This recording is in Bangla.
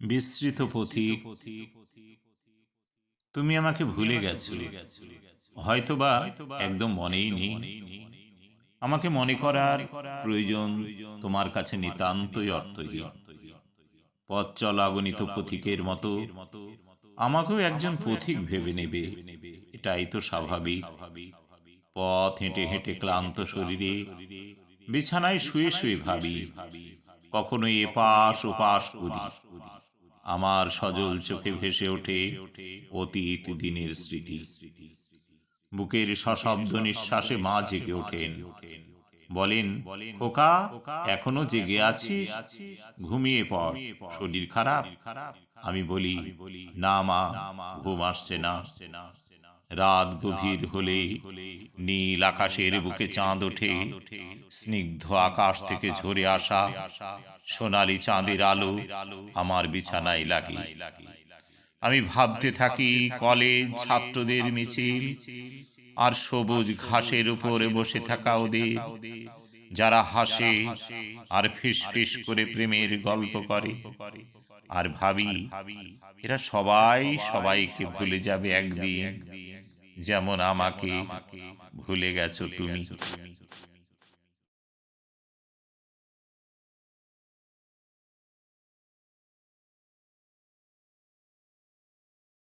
বিস্মৃত পথিক, তুমি আমাকে ভুলে গেছো, হয়তোবা একদম মনেই নেই। আমাকে মনে করার প্রয়োজন তোমার কাছে নিতান্তই অর্থহীন। পথ চলা অগণিত পথিকের মতো আমাকেও একজন পথিক ভেবে নেবে, এটাই তো স্বাভাবিক। পথ হেঁটে হেঁটে ক্লান্ত শরীরে বিছানায় শুয়ে শুয়ে ভাবি, কখনো এপাশ ওপাশ করি। আমার সজল চোখে ভেসে ওঠে অতীত দিনের স্মৃতি। বুকের সশব্দ নিঃশ্বাসে মা জেগে ওঠেন, বলেন, খোকা এখনো জেগে আছিস? ঘুমিয়ে পড়, শরীর খারাপ। আমি বলি, না মা, ঘুম আসছে না। রাত গভীর হলে নীল আকাশের বুকে চাঁদ ওঠে। স্নিগ্ধ আকাশ থেকে ঝরে আসা সোনালি চাঁদের আলো আমার বিছানায় লাগে। আমি ভাবতে থাকি কলেজ ছাত্রদের মিছিল, আর সবুজ ঘাসের উপরে বসে থাকা ওদের, যারা হাসে আর ফিস ফিস করে প্রেমের গল্প করে। আর ভাবি, এরা সবাই সবাইকে ভুলে যাবে একদিন, যেমন আমাকে ভুলে গেছো তুমি।